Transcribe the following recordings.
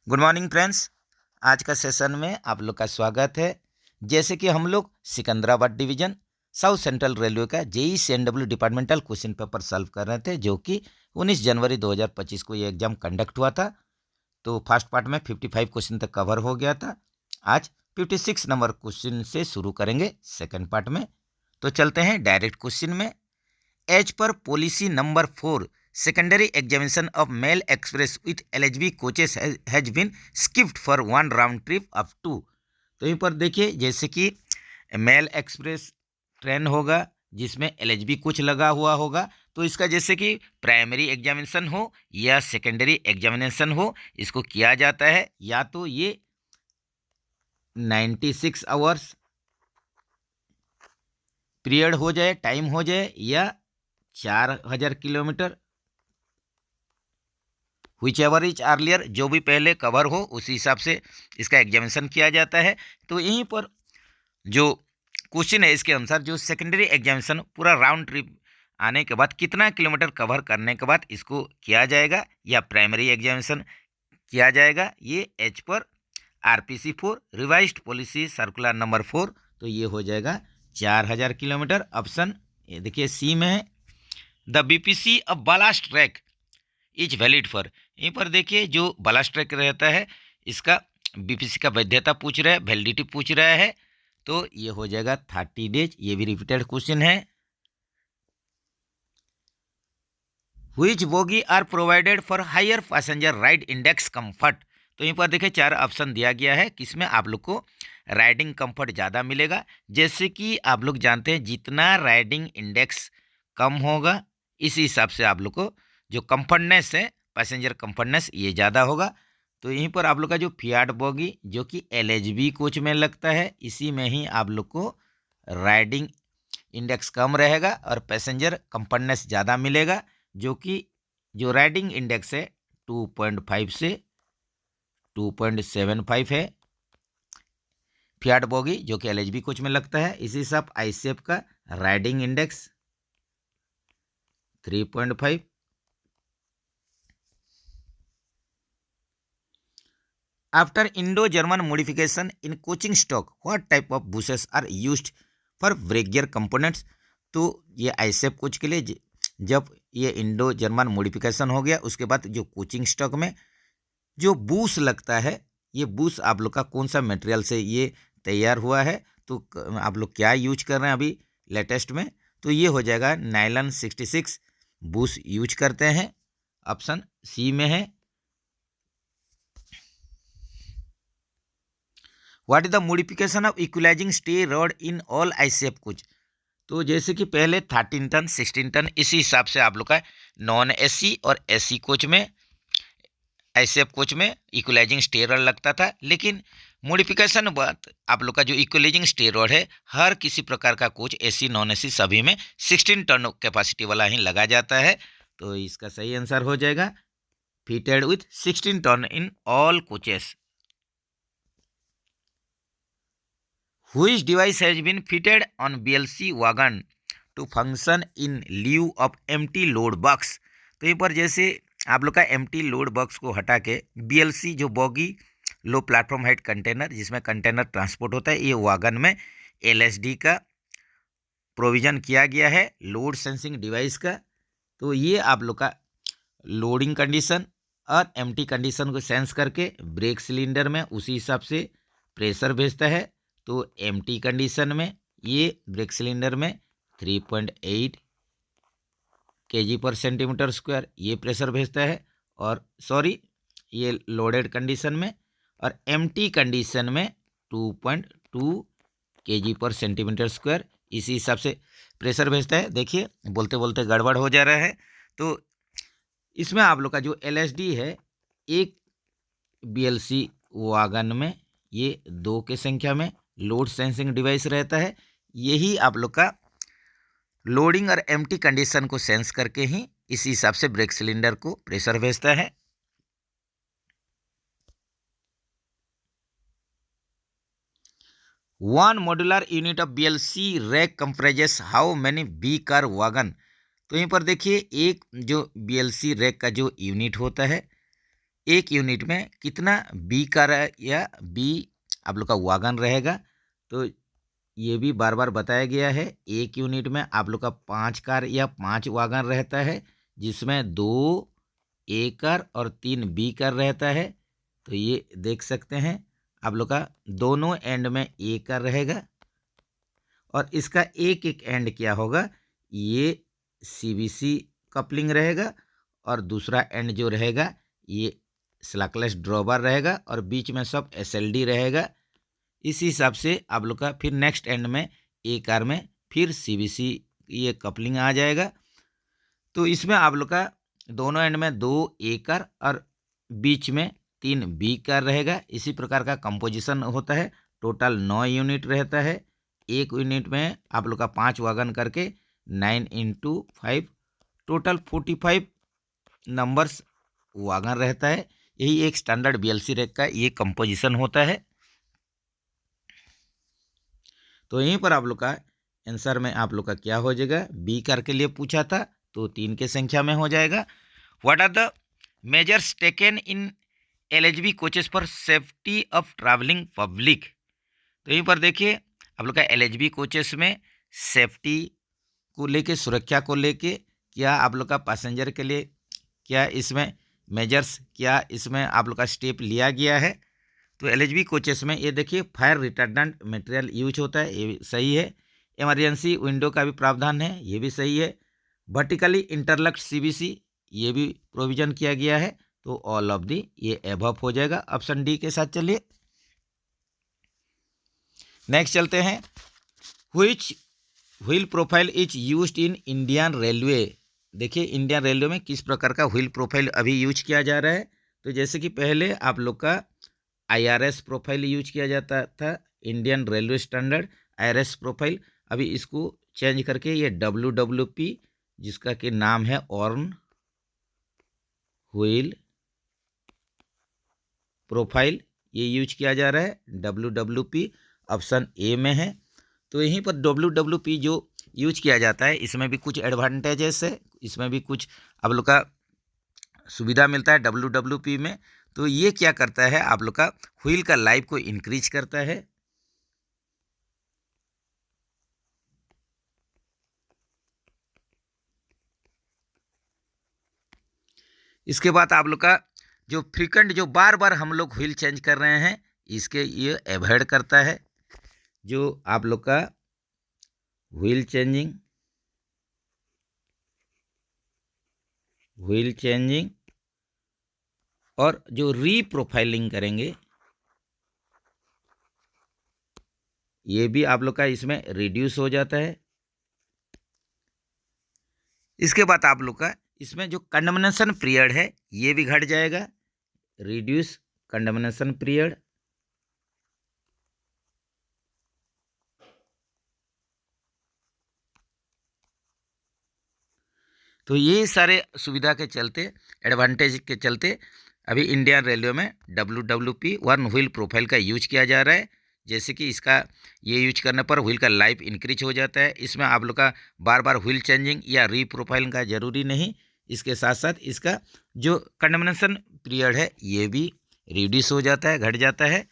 Good morning friends. आज का session में आप लोग का स्वागत है। जैसे कि हम लोग Secunderabad division South Central Railway का JE CNW departmental question paper solve कर रहे थे, जो कि 19 जनवरी 2025 को ये एग्जाम कंडक्ट हुआ था। तो फर्स्ट पार्ट में 55 क्वेश्चन तक कवर हो गया था। आज 56 नंबर क्वेश्चन से शुरू करेंगे सेकेंड पार्ट में। तो चलते हैं डायरेक्ट क्वेश्चन में। As per policy number 4 secondary examination of mail express with LHB coaches has been skipped for one round trip up to। तो यहीं पर देखिए, जैसे कि मेल एक्सप्रेस ट्रेन होगा जिसमें LHB कोच लगा हुआ होगा, तो इसका जैसे कि प्राइमरी एग्जामिनेशन हो या सेकेंडरी एग्जामिनेशन हो, इसको किया जाता है या तो ये 96 आवर्स पीरियड हो जाए, टाइम हो जाए, या 4000 kilometre, which ever is earlier, जो भी पहले कवर हो उसी हिसाब से इसका एग्जामिनेशन किया जाता है। तो यहीं पर जो क्वेश्चन है इसके अनुसार जो सेकेंडरी एग्जामिनेशन पूरा राउंड ट्रिप आने के बाद कितना किलोमीटर कवर करने के बाद इसको किया जाएगा या प्राइमरी एग्जामिनेशन किया जाएगा, ये एच पर RPC 4 revised policy circular number 4, तो ये हो जाएगा 4000 किलोमीटर। ऑप्शन ये देखिए सी में है। The BPC of ballast track is valid for, यहीं पर देखिए जो बालास्ट ट्रैक रहता है इसका BPC का वैधता पूछ रहा है, वैलिडिटी पूछ रहा है, तो ये हो जाएगा 30 डेज। ये भी रिपीटेड क्वेश्चन है। Which bogie are provided for higher passenger ride index comfort, तो यहीं पर देखिए 4 ऑप्शन दिया गया है किसमें आप लोग को राइडिंग कंफर्ट ज़्यादा मिलेगा। जैसे कि आप लोग जानते हैं जितना राइडिंग इंडेक्स कम होगा इसी हिसाब से आप लोग को जो कंफर्टनेस है, पैसेंजर कंफर्टनेस, ये ज़्यादा होगा। तो यहीं पर आप लोग का जो फियाट बोगी जो कि LHB कोच में लगता है, इसी में ही आप लोग को राइडिंग इंडेक्स कम रहेगा और पैसेंजर कंफर्टनेस ज़्यादा मिलेगा, जो कि जो राइडिंग इंडेक्स है 2.5 से 2.75 है फियाट बोगी जो कि LHB कोच में लगता है। इसी हिसाब ICF का riding index 3.5। After Indo-German modification in coaching stock, what type of buses are used for brake gear components? तो ये ICF कोच के लिए जब ये इंडो जर्मन मॉडिफिकेशन हो गया उसके बाद जो कोचिंग स्टॉक में जो बूस लगता है, ये बूस आप लोग का कौन सा मटेरियल से ये तैयार हुआ है, तो आप लोग क्या यूज कर रहे हैं अभी लेटेस्ट में, तो ये हो जाएगा नाइलन 66 बूस यूज करते हैं। ऑप्शन सी में है। What is the modification of equalising stay rod in all ICF coach, तो जैसे कि पहले 13 टन 16 टन इसी हिसाब से आप लोग का नॉन AC और AC कोच में ICF कोच में इक्वलाइजिंग स्टे रॉड लगता था, लेकिन मॉडिफिकेशन बात आप लोग का जो इक्वलाइजिंग स्टे रॉड है हर किसी प्रकार का कोच AC नॉन AC सभी में 16 टन कैपेसिटी वाला ही लगा जाता है। तो इसका सही आंसर हो जाएगा fitted with 16 ton in all coaches. Which device has been fitted on BLC wagon to function in lieu of empty load box, तो यहाँ पर जैसे आप लोग का empty load box को हटा के BLC जो बॉगी लो प्लेटफॉर्म हाइट कंटेनर जिसमें कंटेनर ट्रांसपोर्ट होता है, ये वागन में LSD का प्रोविज़न किया गया है लोड सेंसिंग डिवाइस का। तो ये आप लोग का लोडिंग कंडीशन और एम्प्टी कंडीशन को सेंस करके ब्रेक सिलेंडर में उसी हिसाब से प्रेशर भेजता है। तो एम्प्टी कंडीशन में ये ब्रेक सिलेंडर में 3.8 kg/cm² ये प्रेशर भेजता है, और ये लोडेड कंडीशन में, और एम्प्टी कंडीशन में 2.2 kg/cm² इसी हिसाब से प्रेशर भेजता है। देखिए बोलते बोलते गड़बड़ हो जा रहा है। तो इसमें आप लोग का जो LSD है एक BLC वागन में ये 2 के संख्या में लोड सेंसिंग डिवाइस रहता है। यही आप लोग का लोडिंग और एम्प्टी कंडीशन को सेंस करके ही इसी हिसाब से ब्रेक सिलेंडर को प्रेशर भेजता है। One modular unit of BLC rack comprises how many B car wagon, तो यहीं पर देखिए एक जो BLC रैक का जो यूनिट होता है एक यूनिट में कितना बी कार या बी आप लोग का वागन रहेगा। तो ये भी बार बार बताया गया है। एक यूनिट में आप लोग का 5 कार या 5 वागन रहता है, जिसमें 2 ए कार और 3 बी कार रहता है। तो ये देख सकते हैं आप लोग का दोनों एंड में ए कार रहेगा और इसका एक एक एंड क्या होगा, ये सीबीसी कपलिंग रहेगा और दूसरा एंड जो रहेगा ये स्लैकलेस ड्रॉबर रहेगा और बीच में सब एसएलडी रहेगा। इस हिसाब से आप लोग का फिर नेक्स्ट एंड में ए कार में फिर सीबीसी ये कपलिंग आ जाएगा। तो इसमें आप लोग का दोनों एंड में 2 ए कार और बीच में 3 बी कार रहेगा। इसी प्रकार का कंपोजिशन होता है। टोटल 9 यूनिट रहता है। एक यूनिट में आप लोग का 5 वागन करके 9 × 5 टोटल 45 नंबर्स वागन रहता है। यही एक स्टैंडर्ड बीएलसी रैक का ये कंपोजिशन होता है। तो यहीं पर आप लोग का आंसर में आप लोग का क्या हो जाएगा, बी कार के लिए पूछा था तो 3 के संख्या में हो जाएगा। What are the measures taken in LHB coaches for safety of travelling public. तो यहीं पर देखिए आप लोग का एलएचबी कोचेस में सेफ्टी को लेके, सुरक्षा को लेके क्या आप लोग का पैसेंजर के लिए क्या इसमें मेजर्स, क्या इसमें आप लोग का स्टेप लिया गया है। तो एलएचबी कोचेस में ये देखिए फायर रिटार्डेंट मटेरियल यूज होता है, ये सही है। इमरजेंसी विंडो का भी प्रावधान है, ये भी सही है। वर्टिकली इंटरलॉक्ड सीबीसी ये भी प्रोविजन किया गया है। तो ऑल ऑफ दी ये एबव हो जाएगा। ऑप्शन डी के साथ चलिए। नेक्स्ट चलते हैं। Which wheel profile is used in Indian railway. देखिए इंडियन रेलवे में किस प्रकार का व्हील प्रोफाइल अभी यूज किया जा रहा है। तो जैसे कि पहले आप लोग का आईआरएस प्रोफाइल यूज किया जाता था, Indian railway standard IRS profile. अभी इसको चेंज करके ये डब्ल्यूडब्ल्यूपी, जिसका कि नाम है ऑर्न व्हील प्रोफाइल, ये यूज किया जा रहा है। डब्ल्यूडब्ल्यूपी ऑप्शन ए में है। तो यहीं पर डब्ल्यूडब्ल्यूपी जो यूज किया जाता है इसमें भी कुछ एडवांटेजेस है, इसमें भी कुछ आप लोग का सुविधा मिलता है डब्ल्यूडब्ल्यूपी में। तो ये क्या करता है, आप लोग का व्हील का लाइफ को इंक्रीज करता है। इसके बाद आप लोग का जो फ्रीक्वेंट, जो बार बार हम लोग व्हील चेंज कर रहे हैं, इसके ये अवॉइड करता है। जो आप लोग का व्हील चेंजिंग और जो रीप्रोफाइलिंग करेंगे, ये भी आप लोग का इसमें रिड्यूस हो जाता है। इसके बाद आप लोग का इसमें जो कंडमनेशन पीरियड है ये भी घट जाएगा, रिड्यूस कंडमनेशन पीरियड। तो ये सारे सुविधा के चलते, एडवांटेज के चलते अभी इंडियन रेलवे में डब्ल्यूडब्ल्यूपी वन व्हील प्रोफाइल का यूज किया जा रहा है। जैसे कि इसका ये यूज करने पर व्हील का लाइफ इंक्रीज हो जाता है। इसमें आप लोग का बार बार व्हील चेंजिंग या रीप्रोफाइलिंग का जरूरी नहीं। इसके साथ साथ इसका जो कंडमनेशन पीरियड है ये भी रिड्यूस हो जाता है, घट जाता है।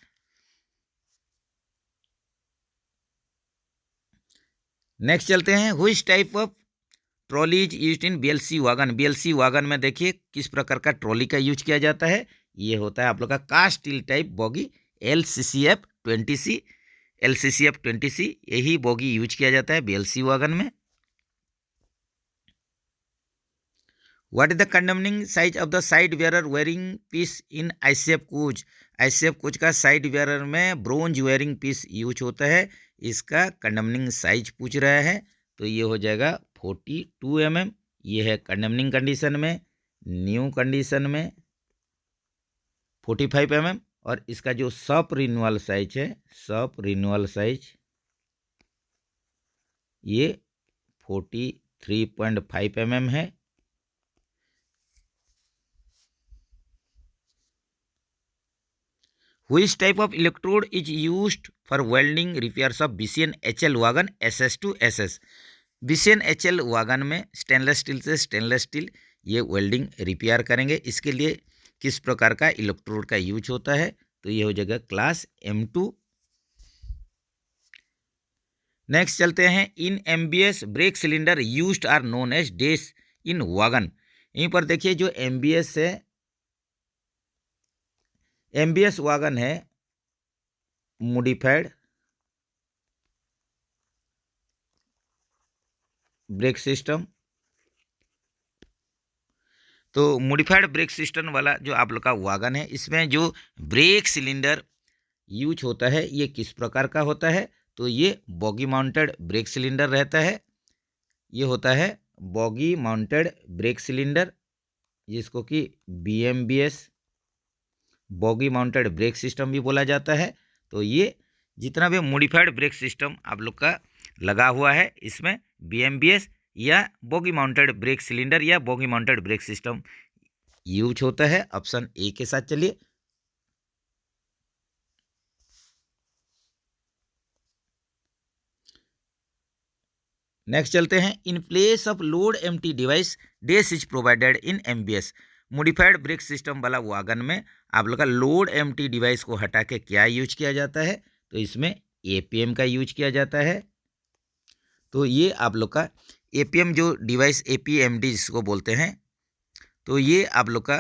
नेक्स्ट चलते हैं। Which type of trolley is used in BLC wagon. BLC wagon में देखिए किस प्रकार का ट्रॉली का यूज किया जाता है। ये होता है आप लोग का cast steel type bogie, LCCF 20C, LCCF 20C, यही बॉगी यूज किया जाता है बीएलसी वागन में। What is the condemning size of the side wear wearing piece in ICF coach. ICF coach का साइड वेयर में ब्रोंज वेयरिंग पीस यूज होता है। इसका कंडमनिंग साइज पूछ रहा है तो ये हो जाएगा 42 mm। ये है कंडमनिंग कंडीशन में। न्यू कंडीशन में 45 mm। और इसका जो सब रिन्यूअल साइज है, सब रिन्यूअल साइज ये 43.5 mm है। Which type of electrode is used for welding repairs of BCN HL wagon SS to SS। BCN HL wagon में स्टेनलेस स्टील से स्टेनलेस स्टील ये वेल्डिंग रिपेयर करेंगे। इसके लिए किस प्रकार का इलेक्ट्रोड का यूज होता है, तो ये हो जाएगा क्लास M2। नेक्स्ट चलते हैं, in MBS brake cylinder used are known as dash in wagon. यहीं पर देखिए जो MBS है, MBS वैगन है मॉडिफाइड ब्रेक सिस्टम। तो मॉडिफाइड ब्रेक सिस्टम वाला जो आप लोग का वैगन है, इसमें जो ब्रेक सिलेंडर यूज होता है ये किस प्रकार का होता है, तो ये बॉगी माउंटेड ब्रेक सिलेंडर रहता है। ये होता है बॉगी माउंटेड ब्रेक सिलेंडर, जिसको कि BMBS boggy mounted brake system भी बोला जाता है। तो ये जितना भी मॉडिफाइड ब्रेक सिस्टम आप लोग का लगा हुआ है, इसमें BMBS या बॉगी माउंटेड ब्रेक सिलेंडर या boggy mounted brake system use होता है। ऑप्शन ए के साथ चलिए। नेक्स्ट चलते हैं, in place of load empty device dash is provided in MBS। Modified brake system वाला वैगन में आप लोग का लोड एम्प्टी डिवाइस को हटा के क्या यूज किया जाता है, तो इसमें APM का यूज किया जाता है। तो ये आप लोग का APM जो डिवाइस APMD जिसको बोलते हैं, तो ये आप लोग का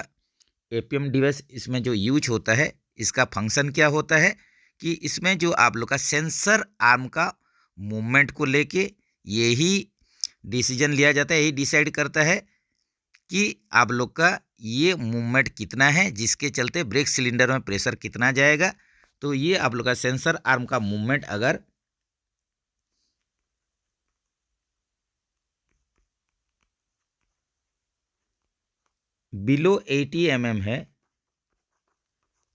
APM डिवाइस इसमें जो यूज होता है, इसका फंक्शन क्या होता है कि इसमें जो आप लोग का सेंसर आर्म का मूवमेंट को लेके यही डिसीजन लिया जाता है, यही डिसाइड करता है कि आप लोग का ये मूवमेंट कितना है, जिसके चलते ब्रेक सिलेंडर में प्रेशर कितना जाएगा। तो ये आप लोग का सेंसर आर्म का मूवमेंट अगर बिलो 80 mm है,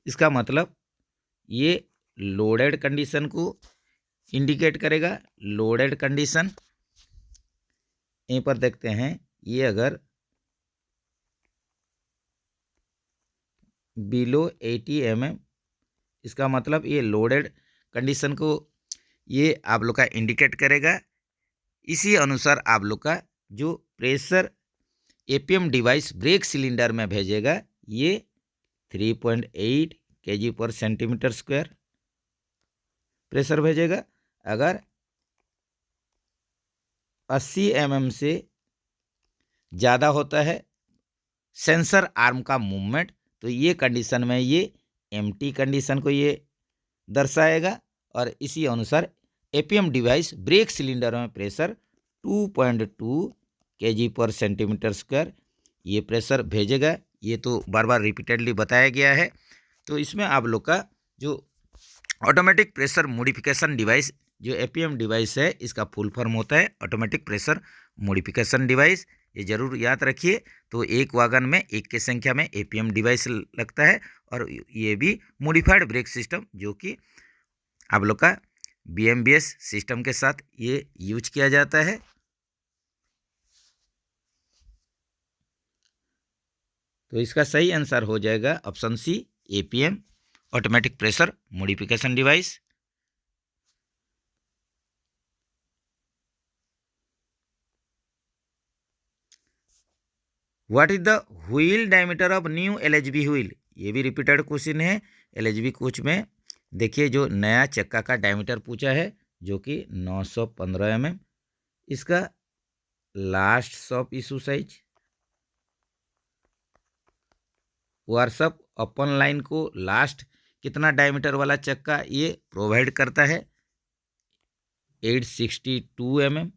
इसका मतलब ये लोडेड कंडीशन को इंडिकेट करेगा। लोडेड कंडीशन यहीं पर देखते हैं, ये अगर बिलो 80 mm, इसका मतलब ये लोडेड कंडीशन को ये आप लोग का इंडिकेट करेगा। इसी अनुसार आप लोग का जो pressure APM device brake cylinder में भेजेगा, ये 3.8 kg/cm² प्रेशर भेजेगा। अगर 80 mm से ज़्यादा होता है सेंसर आर्म का मूवमेंट, तो ये कंडीशन में ये एम्प्टी कंडीशन को ये दर्शाएगा। और इसी अनुसार APM डिवाइस ब्रेक सिलेंडर में प्रेशर 2.2 kg/cm² ये प्रेशर भेजेगा। ये तो बार बार रिपीटेडली बताया गया है। तो इसमें आप लोग का जो ऑटोमेटिक प्रेशर मॉडिफिकेशन डिवाइस जो APM डिवाइस है, इसका फुल फॉर्म होता है ऑटोमेटिक प्रेशर मॉडिफिकेशन डिवाइस। ये जरूर याद रखिए। तो एक वैगन में एक की संख्या में APM डिवाइस लगता है, और ये भी मॉडिफाइड ब्रेक सिस्टम जो कि आप लोग का BMBS सिस्टम के साथ ये यूज किया जाता है। तो इसका सही आंसर हो जाएगा option C, APM automatic pressure modification device. What is the wheel diameter of new LHB wheel. ये भी रिपीटेड क्वेश्चन है LHB कोच में। देखिए जो नया चक्का का डायमीटर पूछा है जो कि 915 mm, इसका last shop issue size workshop open line को लास्ट कितना डायमीटर वाला चक्का ये प्रोवाइड करता है, 862 mm।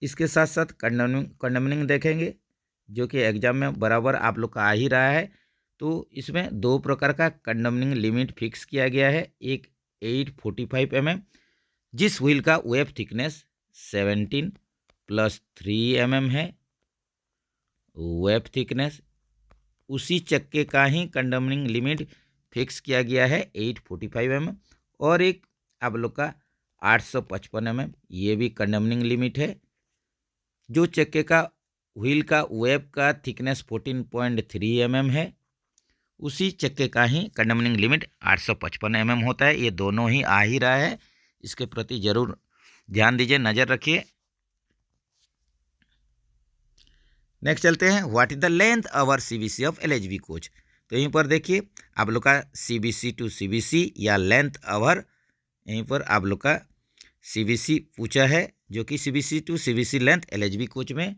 इसके साथ साथ कंडमनिंग देखेंगे जो कि एग्जाम में बराबर आप लोग का आ ही रहा है। तो इसमें दो प्रकार का कंडमनिंग लिमिट फिक्स किया गया है। एक 845 mm, जिस व्हील का वेब थिकनेस 17 + 3 mm है, वेब थिकनेस उसी चक्के का ही कंडमनिंग लिमिट फिक्स किया गया है 845 mm। और एक आप लोग का 855 mm, ये भी कंडमनिंग लिमिट है। जो चक्के का व्हील का वेब का थिकनेस 14.3 mm है, उसी चक्के का ही कंडमनिंग लिमिट 855 mm होता है। ये दोनों ही आ ही रहा है, इसके प्रति जरूर ध्यान दीजिए, नज़र रखिए। नेक्स्ट चलते हैं, what is the length over CBC of LHB coach. तो यहीं पर देखिए आप लोग का सीबीसी टू सीबीसी या लेंथ आवर, यहीं पर आप लोग का सीबीसी पूछा है, जो कि CBC to CBC length LHB coach में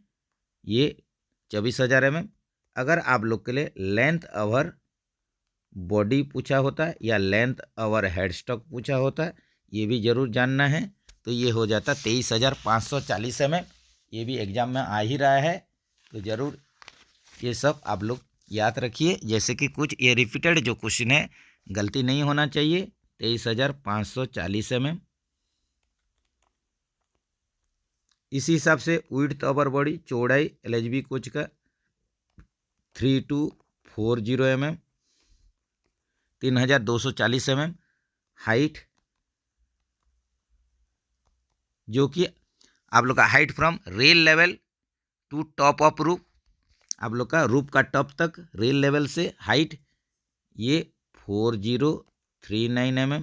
ये 24,000 mm। अगर आप लोग के लिए लेंथ आवर बॉडी पूछा होता है या लेंथ आवर हेडस्टॉक पूछा होता है, ये भी जरूर जानना है, तो ये हो जाता 23,540 mm। ये भी एग्जाम में आ ही रहा है, तो ज़रूर ये सब आप लोग याद रखिए। जैसे कि कुछ ये रिपीटेड जो क्वेश्चन है, गलती नहीं होना चाहिए। 23,540 mm। इसी हिसाब से विड्थ ओवर बॉडी चौड़ाई एलएचबी कोच का 3240 mm, 3,240 mm। हाइट जो कि आप लोग का height from rail level to top of roof, आप लोग का रूफ का टॉप तक रेल लेवल से हाइट ये 4039 mm।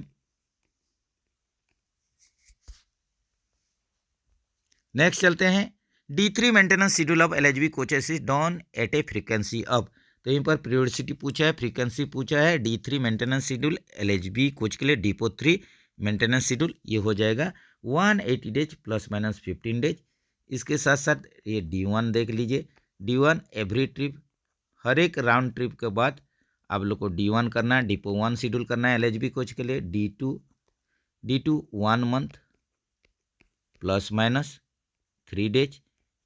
नेक्स्ट चलते हैं, D3 maintenance schedule of LHB coaches is done at A frequency of. तो यहीं पर पीरियोडिसिटी पूछा है, फ्रीक्वेंसी पूछा है। D3 maintenance schedule LHB coach के लिए डिपो 3 मेंटेनेंस शेड्यूल ये हो जाएगा 180 डेज प्लस माइनस 15 डेज। इसके साथ साथ ये D1 देख लीजिए, D1 एवरी ट्रिप, हर एक राउंड ट्रिप के बाद आप लोग को D1 करना है, डिपो 1 शेड्यूल करना है एलएचबी कोच के लिए। D2 1 month plus minus 3 days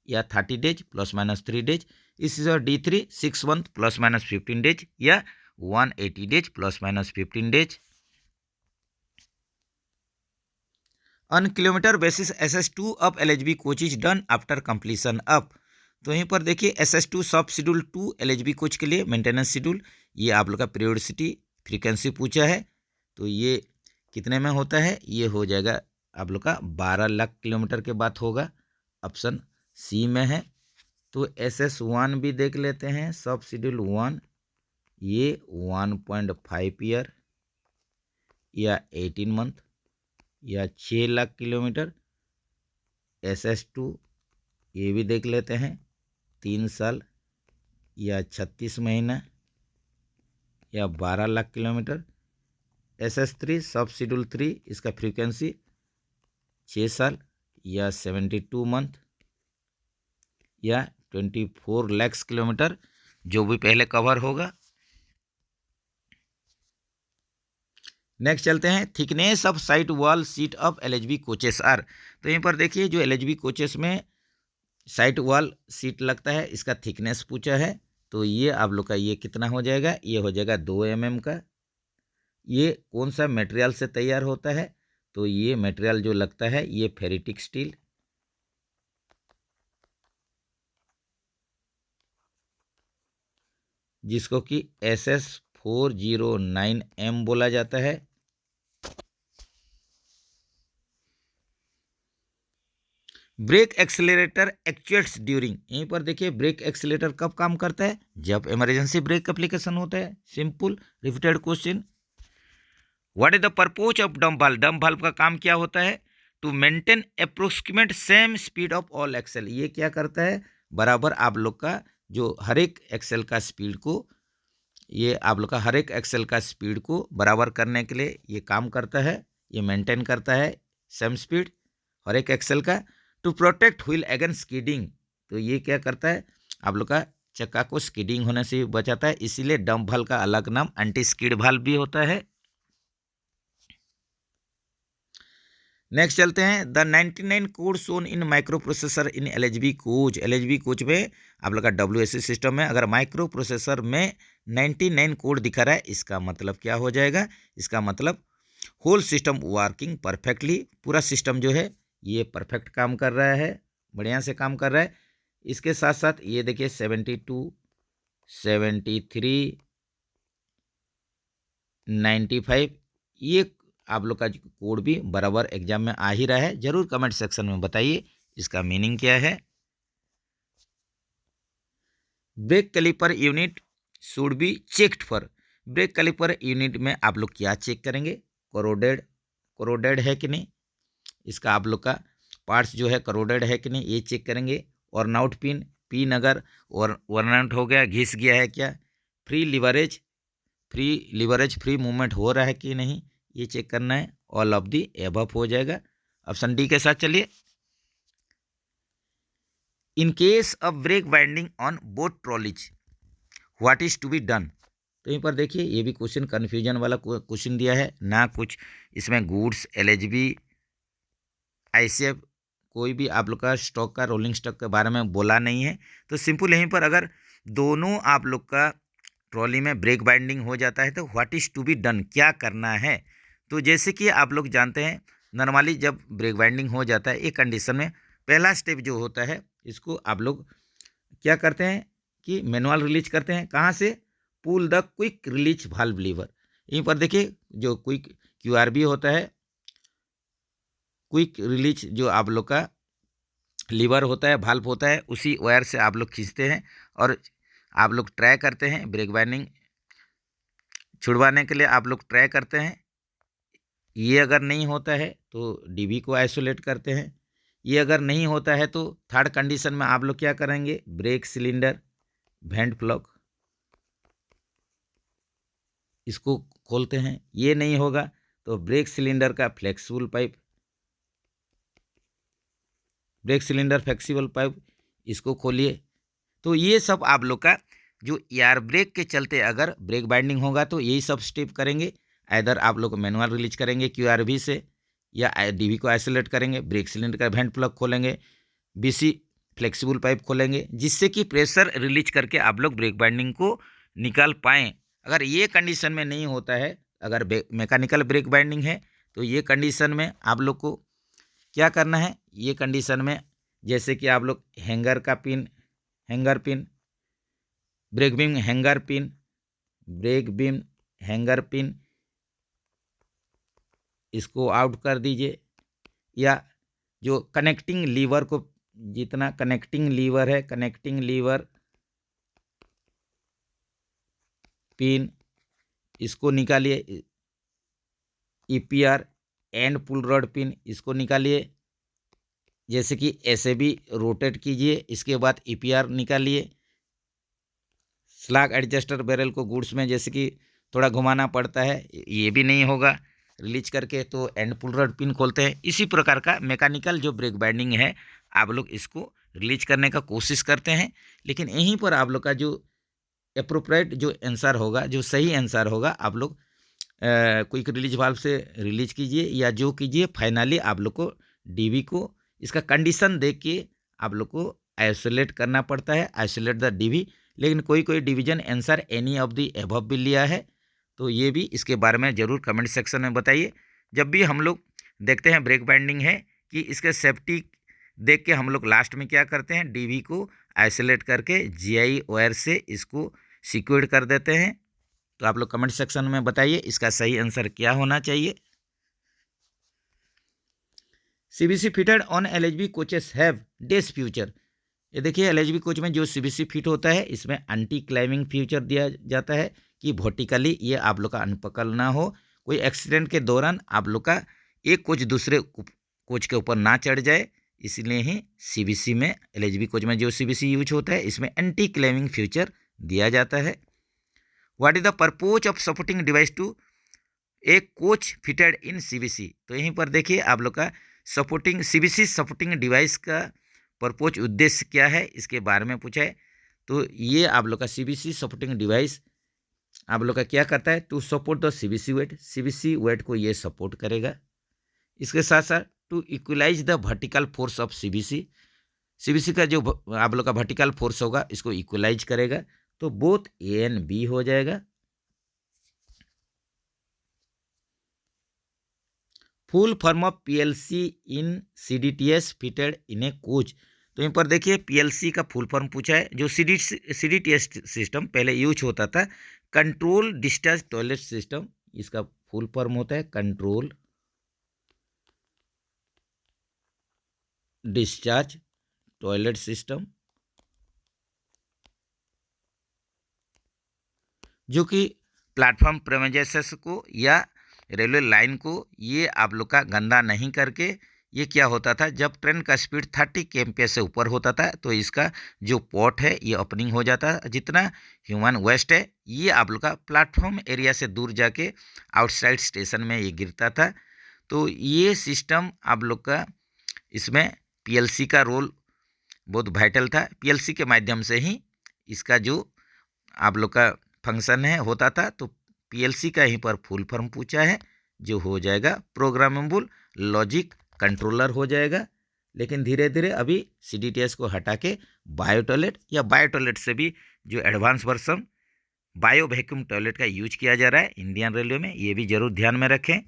या 30 डेज प्लस माइनस 3 डेज। इसी तरह D3 6 month plus minus 15 days या 180 days plus minus 15 days. On kilometre basis SS2 of LHB coach is done after completion of. तो यहीं पर देखिए SS2 सब schedule 2 LHB coach के लिए मेंटेनेंस शेड्यूल, ये आप लोग का पीरियोडिसिटी फ्रीक्वेंसी पूछा है, तो ये कितने में होता है, ये हो जाएगा आप लोग का 12 लाख किलोमीटर के बाद होगा, ऑप्शन सी में है। तो SS1 भी देख लेते हैं, सब शेड्यूल 1, ये 1.5 ईयर या 18 मंथ या 6 लाख किलोमीटर। SS2 ये भी देख लेते हैं, 3 साल या 36 महीना या 12 लाख किलोमीटर। SS3 सब शेड्यूल 3, इसका फ्रीक्वेंसी 6 साल या 72 मंथ या 24 लाख किलोमीटर, जो भी पहले कवर होगा। नेक्स्ट चलते हैं, thickness of side wall seat of LHB coaches are. तो यहीं पर देखिए जो एलएचबी कोचेस में साइड वॉल सीट लगता है, इसका थिकनेस पूछा है, तो ये आप लोग का ये कितना हो जाएगा, ये हो जाएगा 2 mm का। ये कौन सा मटेरियल से तैयार होता है, तो ये मटेरियल जो लगता है ये फेरिटिक स्टील, जिसको कि SS409M बोला जाता है। ब्रेक एक्सेलरेटर एक्चुएट्स ड्यूरिंग, यहीं पर देखिए ब्रेक एक्सेलरेटर कब काम करता है, जब इमरजेंसी ब्रेक एप्लीकेशन होता है। Simple repeated question. What is the purpose of dump valve, dump valve का काम क्या होता है, to maintain approximate same speed of all axle. ये क्या करता है, बराबर आप लोग का जो हर एक एक्सेल का स्पीड को, ये आप लोग का हर एक एक्सेल का स्पीड को बराबर करने के लिए ये काम करता है, ये मेंटेन करता है सेम स्पीड हर एक एक्सेल का। To protect wheel against skidding, तो ये क्या करता है, आप लोग का चक्का को स्किडिंग होने से बचाता है, इसीलिए डंप वाल्व का अलग नाम एंटी स्किड वाल्व भी होता है। नेक्स्ट चलते हैं, the 99 code shown in micro processor in LHB coach. LHB coach में आप लोग का WSC सिस्टम में अगर माइक्रो प्रोसेसर में 99 कोड दिखा रहा है, इसका मतलब क्या हो जाएगा, इसका मतलब होल सिस्टम वर्किंग परफेक्टली, पूरा सिस्टम जो है ये परफेक्ट काम कर रहा है, बढ़िया से काम कर रहा है। इसके साथ साथ ये देखिए 72, 73, 95, ये आप लोग का कोड भी बराबर एग्जाम में आ ही रहा है। जरूर कमेंट सेक्शन में बताइए इसका मीनिंग क्या है। Brake caliper unit should be checked for, brake caliper unit में आप लोग क्या चेक करेंगे, कोरोडेड है कि नहीं, इसका आप लोग का पार्ट्स जो है करोडेड है कि नहीं ये चेक करेंगे। और नाउट पिन पिन अगर ओवररन हो गया, घिस गया है क्या, फ्री लीवरेज फ्री मूवमेंट हो रहा है कि नहीं, ये चेक करना है। ऑल ऑफ दी एबव हो जाएगा। ऑप्शन डी के साथ चलिए। In case of brake binding on both trolleys what is to be done. तो यहीं पर देखिए ये भी क्वेश्चन कन्फ्यूजन वाला क्वेश्चन दिया है ना, कुछ इसमें गुड्स एलएचबी आईसीएफ कोई भी आप लोग का स्टॉक का रोलिंग स्टॉक के बारे में बोला नहीं है। तो सिंपल यहीं पर अगर दोनों आप लोग का ट्रॉली में ब्रेक बाइंडिंग हो जाता है तो what is to be done, क्या करना है। तो जैसे कि आप लोग जानते हैं नॉर्मली जब ब्रेक बाइंडिंग हो जाता है एक कंडीशन में पहला स्टेप जो होता है इसको आप लोग क्या करते हैं कि मैनुअल रिलीज करते हैं। कहाँ से, pull the quick release valve lever. यहीं पर देखिए जो क्विक क्यूआरबी होता है, क्विक रिलीज जो आप लोग का लीवर होता है, वाल्व होता है, उसी वायर से आप लोग खींचते हैं और आप लोग ट्राई करते हैं ब्रेक बाइंडिंग छुड़वाने के लिए आप लोग ट्राई करते हैं। ये अगर नहीं होता है तो डीबी को आइसोलेट करते हैं। ये अगर नहीं होता है तो थर्ड कंडीशन में आप लोग क्या करेंगे, ब्रेक सिलेंडर वेंट प्लग इसको खोलते हैं। ये नहीं होगा तो ब्रेक सिलेंडर का फ्लेक्सिबल पाइप इसको खोलिए। तो ये सब आप लोग का जो एयर ब्रेक के चलते अगर ब्रेक बाइंडिंग होगा तो यही सब स्टेप करेंगे। इधर आप लोग मैनुअल रिलीज करेंगे क्यूआरबी से या डीबी को आइसोलेट करेंगे, ब्रेक सिलेंडर का वेंट प्लग खोलेंगे, बीसी फ्लेक्सिबल पाइप खोलेंगे, जिससे कि प्रेशर रिलीज करके आप लोग ब्रेक बाइंडिंग को निकाल पाएँ। अगर ये कंडीशन में नहीं होता है, अगर मैकेनिकल ब्रेक बाइंडिंग है तो ये कंडीशन में आप लोग को क्या करना है। ये कंडीशन में जैसे कि आप लोग hanger pin, brake beam hanger pin इसको आउट कर दीजिए, या जो कनेक्टिंग लीवर को, जितना कनेक्टिंग लीवर है, कनेक्टिंग लीवर पिन इसको निकालिए, EPR and pull rod pin इसको निकालिए, जैसे कि ऐसे भी रोटेट कीजिए। इसके बाद ईपीआर निकालिए, स्लैग एडजस्टर बैरल को गुड्स में जैसे कि थोड़ा घुमाना पड़ता है, ये भी नहीं होगा रिलीज करके, तो एंड पुल रॉड पिन खोलते हैं। इसी प्रकार का मैकेनिकल जो ब्रेक बाइंडिंग है आप लोग इसको रिलीज करने का कोशिश करते हैं। लेकिन यहीं पर आप लोग का जो एप्रोप्रिएट जो आंसर होगा, जो सही आंसर होगा, आप लोग क्विक रिलीज वाल्व से रिलीज कीजिए या जो कीजिए, फाइनली आप लोग को डीबी को इसका कंडीशन देख के आप लोग को आइसोलेट करना पड़ता है, आइसोलेट द डीबी। लेकिन कोई division answer any of the above भी लिया है तो ये भी इसके बारे में ज़रूर कमेंट सेक्शन में बताइए। जब भी हम लोग देखते हैं ब्रेक बाइंडिंग है कि इसके सेफ्टी देख के हम लोग लास्ट में क्या करते हैं, डीबी को आइसोलेट करके जीआई वायर से इसको सिक्योर्ड कर देते हैं। तो आप लोग कमेंट सेक्शन में बताइए इसका सही आंसर क्या होना चाहिए। CBC fitted on LHB coaches have these future. ये देखिए एलएचबी कोच में जो सीबीसी फिट होता है इसमें एंटी क्लाइमिंग फ्यूचर दिया जाता है कि वर्टिकली ये आप लोग का अनपकड़ ना हो, कोई एक्सीडेंट के दौरान आप लोग का एक कोच दूसरे कोच के ऊपर ना चढ़ जाए। इसलिए ही सीबीसी में, एलएचबी कोच में जो सीबीसी यूज होता है इसमें एंटी क्लाइमिंग फ्यूचर दिया जाता है। What is the purpose of supporting device to a coach fitted in CBC. तो यहीं पर देखिए आप लोग का सपोर्टिंग सीबीसी सपोर्टिंग डिवाइस का पर्पज उद्देश्य क्या है इसके बारे में पूछा है। तो ये आप लोग का सीबीसी सपोर्टिंग डिवाइस आप लोग का क्या करता है, to support the CBC weight को ये सपोर्ट करेगा। इसके साथ साथ to equalize the vertical force of CBC का जो आप लोग का वर्टिकल फोर्स होगा इसको इक्वलाइज करेगा। तो बोथ ए एंड बी हो जाएगा। Full form of PLC in CDTS fitted in a coach. तो यहाँ पर देखिए पीएलसी का फुल फॉर्म पूछा है। जो सीडीटीएस सिस्टम पहले यूज होता था, कंट्रोल डिस्चार्ज टॉयलेट सिस्टम, इसका फुल फॉर्म होता है कंट्रोल डिस्चार्ज टॉयलेट सिस्टम, जो कि प्लेटफॉर्म प्रेमाइजेस को या रेलवे लाइन को ये आप लोग का गंदा नहीं करके ये क्या होता था, जब ट्रेन का स्पीड 30 kmph से ऊपर होता था तो इसका जो पोर्ट है ये ओपनिंग हो जाता है। जितना ह्यूमन वेस्ट है ये आप लोग का प्लेटफॉर्म एरिया से दूर जाके आउटसाइड स्टेशन में ये गिरता था। तो ये सिस्टम आप लोग का, इसमें पीएलसी का रोल बहुत वाइटल था। पीएलसी के माध्यम से ही इसका जो आप लोग का फंक्शन है होता था। तो पीएलसी का यहीं पर फुल फॉर्म पूछा है, जो हो जाएगा प्रोग्रामेबल लॉजिक कंट्रोलर हो जाएगा। लेकिन धीरे धीरे अभी सीडीटीएस को हटा के बायो टॉयलेट या बायो टॉयलेट से भी जो advance version bio vacuum toilet का यूज किया जा रहा है इंडियन रेलवे में, ये भी जरूर ध्यान में रखें।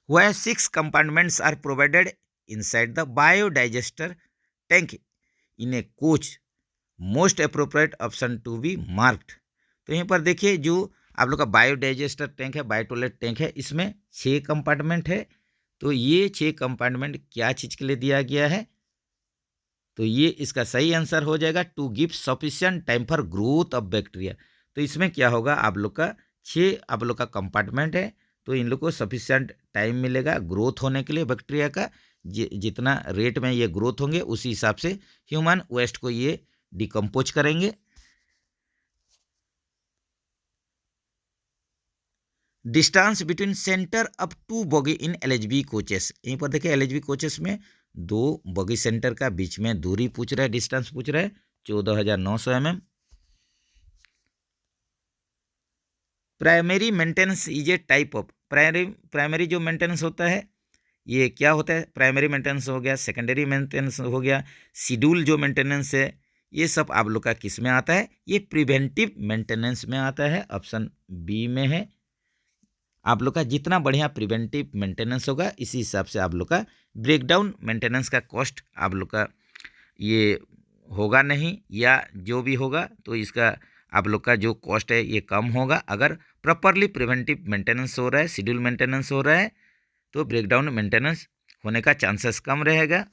वह 6 compartments are provided inside the biodigester tank in a coach, most appropriate option to be marked. तो यहाँ पर देखिए जो आप लोग का बायोडाइजेस्टर टैंक है, बायो टॉयलेट टैंक है, इसमें 6 कंपार्टमेंट है। तो ये 6 कंपार्टमेंट क्या चीज़ के लिए दिया गया है, तो ये इसका सही आंसर हो जाएगा to give sufficient time for growth of bacteria. तो इसमें क्या होगा, आप लोग का 6 आप लोग का कंपार्टमेंट है, तो इन लोग को सफिशिएंट टाइम मिलेगा ग्रोथ होने के लिए बैक्टीरिया का। जितना रेट में ये ग्रोथ होंगे उसी हिसाब से ह्यूमन वेस्ट को ये डिकम्पोज करेंगे। Distance between centre up to bogie in LHB coaches, यहीं पर देखिए एलएचबी कोचेस में 2 बॉगी सेंटर का बीच में दूरी पूछ रहा है, डिस्टेंस पूछ रहा है 14,900 mm। Primary maintenance is a type of, primary जो मेंटेनेंस होता है ये क्या होता है, प्राइमरी मेंटेनेंस हो गया, सेकेंडरी मेंटेनेंस हो गया, शेड्यूल जो मेंटेनेंस है ये सब आप लोग का किस में आता है, ये प्रिवेंटिव मेंटेनेंस में आता है, ऑप्शन बी में है। आप लोग का जितना बढ़िया प्रिवेंटिव मेंटेनेंस होगा इसी हिसाब से आप लोग का ब्रेकडाउन मेंटेनेंस का कॉस्ट आप लोग का ये होगा नहीं, या जो भी होगा तो इसका आप लोग का जो कॉस्ट है ये कम होगा। अगर प्रॉपरली प्रिवेंटिव मेंटेनेंस हो रहा है, शेड्यूल मेंटेनेंस हो रहा है, तो ब्रेकडाउन मेंटेनेंस होने का चांसेस कम रहेगा।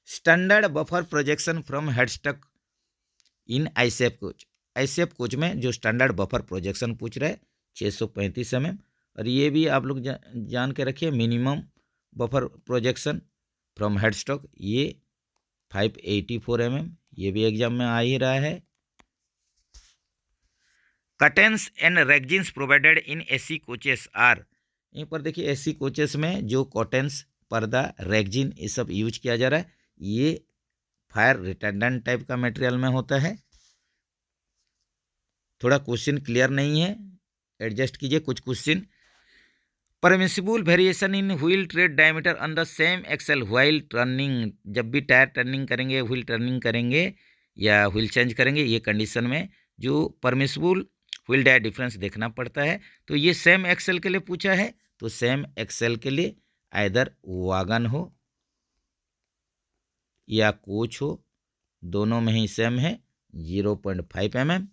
Standard buffer projection from headstock in ICF coach, ICF coach में जो स्टैंडर्ड बफर प्रोजेक्शन पूछ रहा है 635 mm। और ये भी आप लोग जान के रखिए minimum buffer projection from headstock ये 584 mm, ये भी एग्जाम में आ ही रहा है। Curtains and rexines provided in AC coaches are, यहीं पर देखिए एसी कोचेस में जो कर्टेन्स, पर्दा, रेगजिन ये सब यूज किया जा रहा है, ये फायर रिटर्डेंट टाइप का मटेरियल में होता है। थोड़ा क्वेश्चन क्लियर नहीं है, एडजस्ट कीजिए कुछ question. Permissible variation in wheel tread diameter on the same axle wheel turning, जब भी टायर टर्निंग करेंगे, व्हील टर्निंग करेंगे या व्हील चेंज करेंगे, ये कंडीशन में जो परमिसिबल व्हील डायर डिफरेंस देखना पड़ता है। तो ये सेम एक्सेल के लिए पूछा है, तो सेम एक्सेल के लिए आइदर वागन हो या कोच हो, दोनों में ही सेम है 0.5 mm।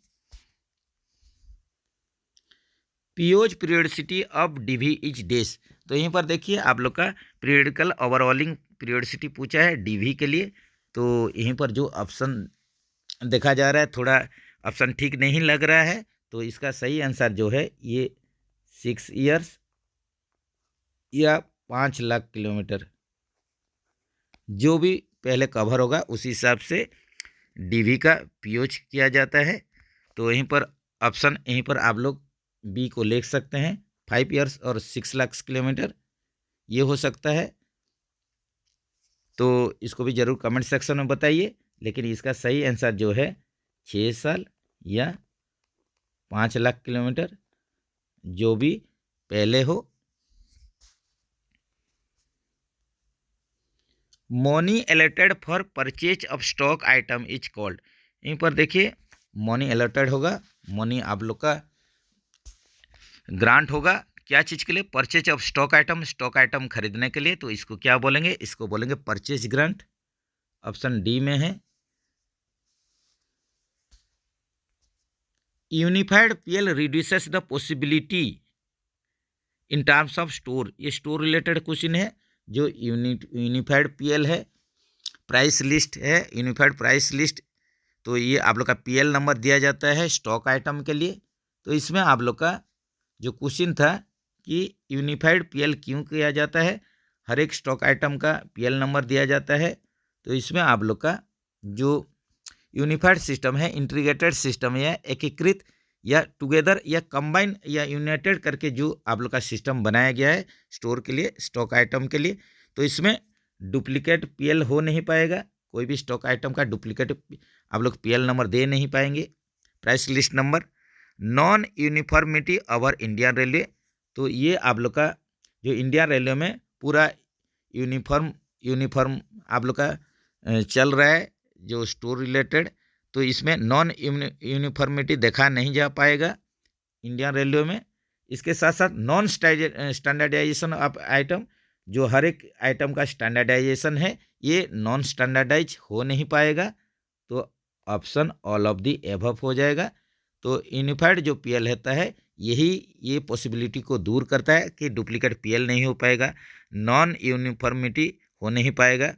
पीओज periodicity of DV is days, तो यहीं पर देखिए आप लोग का पीरियडिकल ओवरऑलिंग पीरियडिसिटी पूछा है डीवी के लिए। तो यहीं पर जो ऑप्शन देखा जा रहा है थोड़ा ऑप्शन ठीक नहीं लग रहा है, तो इसका सही आंसर जो है ये 6 ईयर्स या 5 लाख किलोमीटर, जो भी पहले कवर होगा उसी हिसाब से डीवी का पीओज किया जाता है। तो यहीं पर ऑप्शन, यहीं पर आप लोग बी को लिख सकते हैं, 5 ईयर्स और 6 लाख किलोमीटर ये हो सकता है। तो इसको भी जरूर कमेंट सेक्शन में बताइए, लेकिन इसका सही आंसर जो है 6 साल या 5 लाख किलोमीटर, जो भी पहले हो। Money allotted for purchase of stock item is called, यहीं पर देखिए मनी अलॉटेड होगा, मनी आप लोग का ग्रांट होगा क्या चीज़ के लिए, purchase of stock item, stock item खरीदने के लिए, तो इसको क्या बोलेंगे, इसको बोलेंगे परचेज ग्रांट, ऑप्शन डी में है। Unified PL reduces the possibility in terms of store, ये स्टोर रिलेटेड क्वेश्चन है। जो यूनिफाइड पीएल है, प्राइस लिस्ट है, यूनिफाइड प्राइस लिस्ट, तो ये आप लोग का पीएल नंबर दिया जाता है स्टॉक आइटम के लिए। तो इसमें आप लोग का जो क्वेश्चन था कि यूनिफाइड पीएल क्यों किया जाता है, हर एक स्टॉक आइटम का पीएल नंबर दिया जाता है। तो इसमें आप लोग का जो यूनिफाइड सिस्टम है, इंटीग्रेटेड सिस्टम या एकीकृत या टुगेदर या कंबाइन या यूनाइटेड करके जो आप लोग का सिस्टम बनाया गया है स्टोर के लिए, स्टॉक आइटम के लिए, तो इसमें डुप्लीकेट पीएल हो नहीं पाएगा। कोई भी स्टॉक आइटम का डुप्लीकेट आप लोग पीएल नंबर दे नहीं पाएंगे। Price list number, non uniformity over Indian railway, तो ये आप लोग का जो इंडियन रेलवे में पूरा यूनिफॉर्म आप लोग का चल रहा है जो स्टोर रिलेटेड, तो इसमें नॉन यूनिफॉर्मिटी देखा नहीं जा पाएगा इंडियन रेलवे में। इसके साथ साथ नॉन स्टैंडर्डाइजेशन ऑफ आइटम, जो हर एक आइटम का स्टैंडर्डाइजेशन है ये नॉन स्टैंडर्डाइज हो नहीं पाएगा। तो option all of the above हो जाएगा। तो यूनिफाइड जो पीएल होता है यही ये पॉसिबिलिटी को दूर करता है कि डुप्लीकेट पीएल नहीं हो पाएगा, नॉन यूनिफॉर्मिटी हो नहीं पाएगा,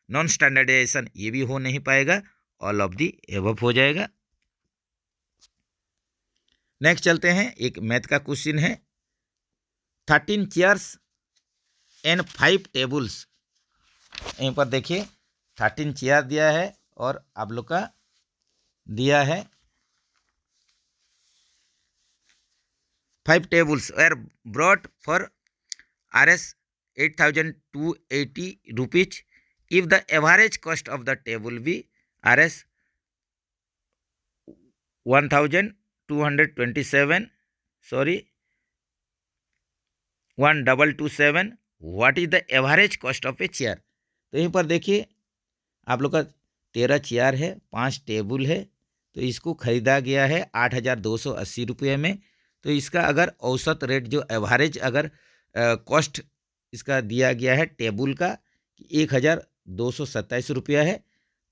नॉन स्टैंडर्डाइजेशन ये भी हो नहीं पाएगा, ऑल ऑफ दी एबव हो जाएगा। नेक्स्ट चलते हैं, एक मैथ का क्वेश्चन है, 13 चेयर्स एंड 5 टेबल्स। यहीं पर देखिए 13 चेयर दिया है और आप लोग का दिया है 5 tables were brought for Rs 8,280 rupees if the average cost of the table be Rs 1,227, sorry 1,227, what is the average cost of a chair। तो यहीं पर देखिए आप लोग का 13 चेयर है, 5 टेबल है, तो इसको खरीदा गया है 8,280 रुपये में। तो इसका अगर औसत रेट जो एवरेज अगर कॉस्ट इसका दिया गया है टेबल का 1,227 रुपया है,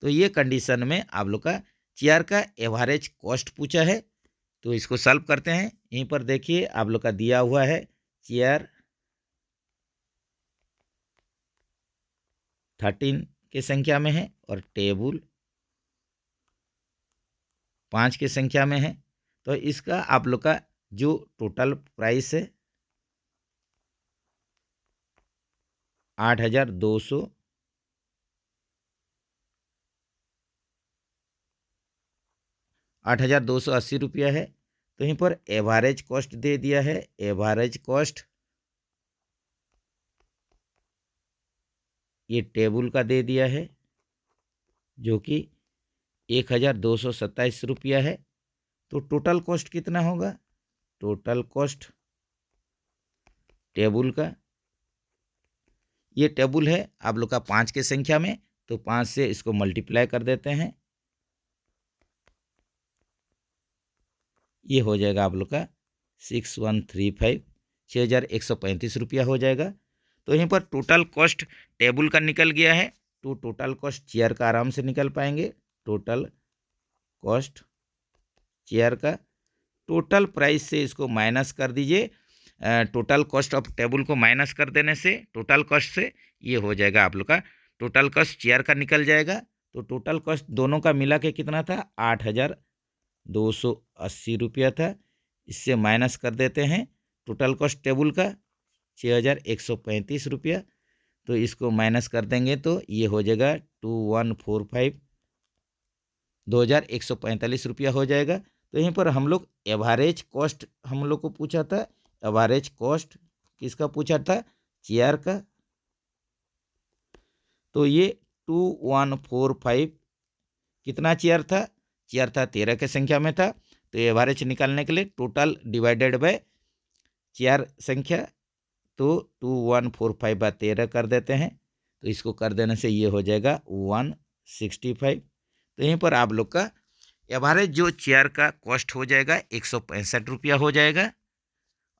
तो ये कंडीशन में आप लोग का चेयर का एवरेज कॉस्ट पूछा है। तो इसको सॉल्व करते हैं। यहीं पर देखिए आप लोग का दिया हुआ है चेयर 13 के संख्या में है और टेबल 5 की संख्या में है। तो इसका आप लोग का जो टोटल प्राइस है 8,280 रुपया है। तो यहीं पर एवरेज कॉस्ट दे दिया है, एवरेज कॉस्ट ये टेबल का दे दिया है जो कि 1,227 रुपया है। तो टोटल कॉस्ट कितना होगा, टोटल कॉस्ट टेबल का, ये टेबल है आप लोग का 5 के संख्या में, तो 5 से इसको मल्टीप्लाई कर देते हैं, ये हो जाएगा आप लोग का 6135, 6,135 रुपया हो जाएगा। तो यहीं पर टोटल कॉस्ट टेबल का निकल गया है, तो टोटल कॉस्ट चेयर का आराम से निकल पाएंगे। टोटल कॉस्ट चेयर का टोटल प्राइस से इसको माइनस कर दीजिए, टोटल कॉस्ट ऑफ टेबल को माइनस कर देने से टोटल कॉस्ट से ये हो जाएगा आप लोग का टोटल कॉस्ट चेयर का निकल जाएगा। तो टोटल कॉस्ट दोनों का मिला के कितना था, 8,280 रुपया था। इससे माइनस कर देते हैं टोटल कॉस्ट टेबल का 6,135 रुपया, तो इसको माइनस कर देंगे तो ये हो जाएगा 2,145, 2,145 रुपया हो जाएगा। तो यहीं पर हम लोग एवरेज कॉस्ट हम लोग को पूछा था, एवरेज कॉस्ट किसका पूछा था, चेयर का। तो ये 2,145 कितना चेयर था, चेयर था 13 के संख्या में था। तो एवरेज निकालने के लिए टोटल डिवाइडेड बाय चेयर संख्या, तो 2,145 बाय 13 कर देते हैं, तो इसको कर देने से ये हो जाएगा 165। तो यहीं पर आप लोग का एवरेज जो चेयर का कॉस्ट हो जाएगा 165 रुपया हो जाएगा।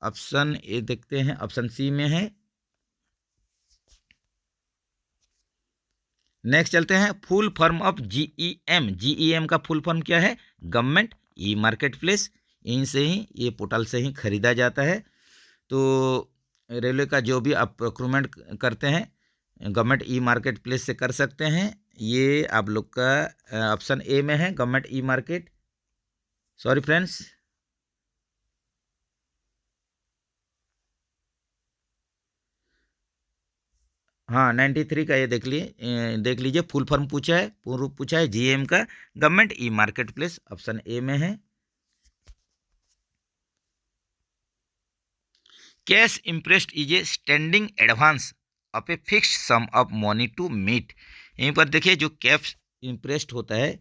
ऑप्शन ए देखते हैं, ऑप्शन सी में है। नेक्स्ट चलते हैं, full form of GEM. GEM का फुल फॉर्म क्या है, गवर्नमेंट ई मार्केट प्लेस। इनसे ही ये पोर्टल से ही खरीदा जाता है। तो रेलवे का जो भी आप प्रोक्यूरमेंट करते हैं गवर्नमेंट ई मार्केट प्लेस से कर सकते हैं। ये आप लोग का ऑप्शन ए में है, government e market. Sorry friends, हाँ 93 का ये देख लीजिए फुल फॉर्म पूछा है, पूर्ण रूप पूछा है जीएम का, government e market, option A में है। Cash imprest is a standing advance of a fixed sum of money to meet. यहीं पर देखिए जो कैश इंप्रेस्ड होता है,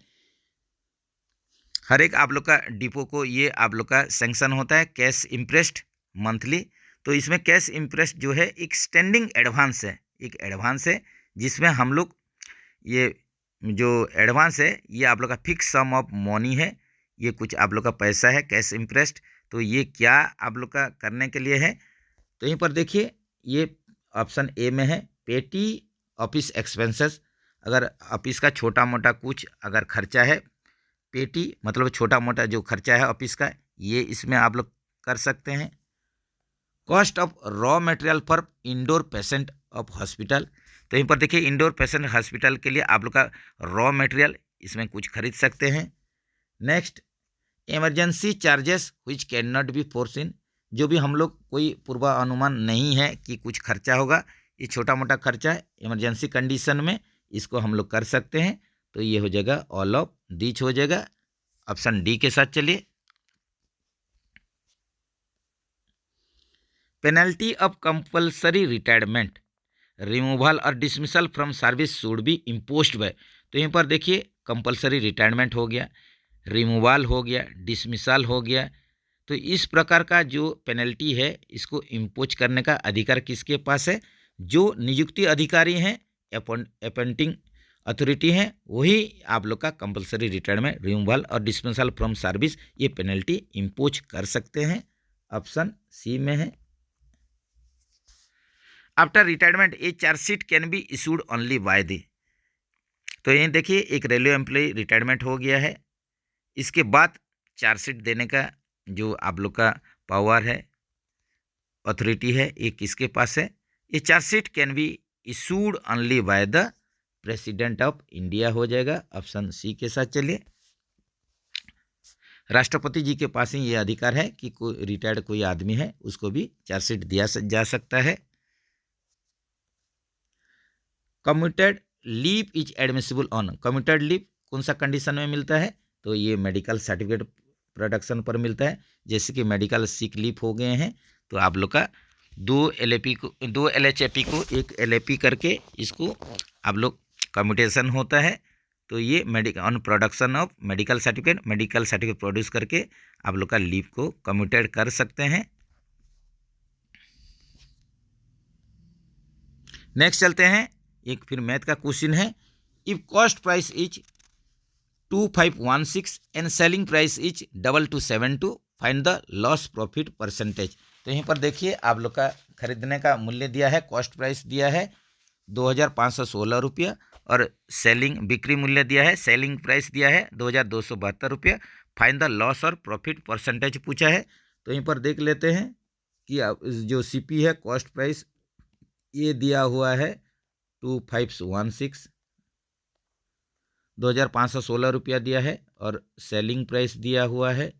हर एक आप लोग का डिपो को ये आप लोग का सैंक्शन होता है कैश इंप्रेस्ड मंथली। तो इसमें कैश इंप्रेस्ड जो है एक स्टैंडिंग एडवांस है, एक एडवांस है जिसमें हम लोग ये जो एडवांस है ये आप लोग का फिक्स सम ऑफ मनी है, ये कुछ आप लोग का पैसा है कैश इंप्रेस्ड। तो ये क्या आप लोग का करने के लिए है, तो यहीं पर देखिए ये ऑप्शन ए में है, पेटी ऑफिस एक्सपेंसेस। अगर ऑफिस का छोटा मोटा कुछ अगर खर्चा है, पेटी मतलब छोटा मोटा जो खर्चा है ऑफिस का, ये इसमें आप लोग कर सकते हैं। Cost of raw material for indoor patient of hospital, तो यहीं पर देखिए इंडोर पेशेंट हॉस्पिटल के लिए आप लोग का रॉ मटेरियल इसमें कुछ खरीद सकते हैं। Next, emergency charges which can not be foreseen, जो भी हम लोग कोई पूर्वानुमान नहीं है कि कुछ खर्चा होगा, ये छोटा मोटा खर्चा है इमरजेंसी कंडीशन में, इसको हम लोग कर सकते हैं। तो ये हो जाएगा ऑल ऑफ दीज हो जाएगा, ऑप्शन डी के साथ चलिए। Penalty of compulsory retirement, removal और dismissal from service should be imposed by, तो यहीं पर देखिए कंपल्सरी रिटायरमेंट हो गया, रिमूवल हो गया, डिसमिसल हो गया। तो इस प्रकार का जो पेनल्टी है इसको इम्पोज करने का अधिकार किसके पास है, जो नियुक्ति अधिकारी हैं, अपॉइंटिंग अथॉरिटी हैं, वही आप लोग का कंपल्सरी रिटायरमेंट, रिमूवल और डिसमिसल फ्रॉम सर्विस ये पेनल्टी इम्पोज कर सकते हैं, ऑप्शन सी में है। After retirement A chargesheet can be issued only by the, तो ये देखिए एक रेलवे एम्प्लॉय रिटायरमेंट हो गया है, इसके बाद चार्जशीट देने का जो आप लोग का पावर है, अथॉरिटी है, ये किसके पास है, ये chargesheet can be issued only by the president of India हो जाएगा, ऑप्शन सी के साथ चलिए। राष्ट्रपति जी के पास ही ये अधिकार है कि कोई रिटायर्ड कोई आदमी है उसको भी चार्जशीट दिया जा सकता है। Commuted leave is admissible on, commuted leave कौन सा कंडीशन में मिलता है, तो ये मेडिकल सर्टिफिकेट प्रोडक्शन पर मिलता है, जैसे कि मेडिकल सिक लीव हो गए हैं, तो आप लोग का 2 LHAP को 1 LAP करके इसको आप लोग कम्यूटेशन होता है। तो ये medical on production of medical certificate produce करके आप लोग का लीव को कम्यूटेड कर सकते हैं। नेक्स्ट चलते हैं, एक फिर मैथ का क्वेश्चन है, if cost price is 2516 and selling price is 2272 find the loss profit percentage. तो यहीं पर देखिए आप लोग का खरीदने का मूल्य दिया है, कॉस्ट प्राइस दिया है 2516 रुपया, और सेलिंग बिक्री मूल्य दिया है, सेलिंग प्राइस दिया है 2272 रुपया, फाइंड द लॉस और प्रॉफिट परसेंटेज पूछा है। तो यहीं पर देख लेते हैं कि जो CP है कॉस्ट प्राइस ये दिया हुआ है 2516, 2516 रुपया दिया है, और सेलिंग प्राइस दिया हुआ है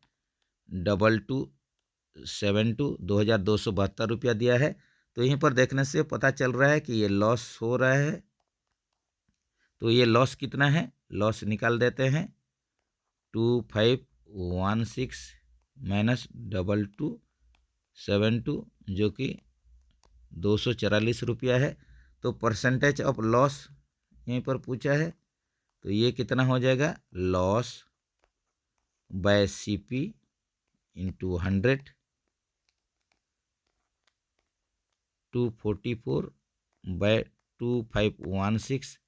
2272, 2272 रुपया दिया है। तो यहीं पर देखने से पता चल रहा है कि ये लॉस हो रहा है, तो ये लॉस कितना है, लॉस निकाल देते हैं, 2516 माइनस 2272 जो कि 244 रुपया है। तो परसेंटेज ऑफ लॉस यहीं पर पूछा है, तो ये कितना हो जाएगा, loss by CP into 100, 244 by 2516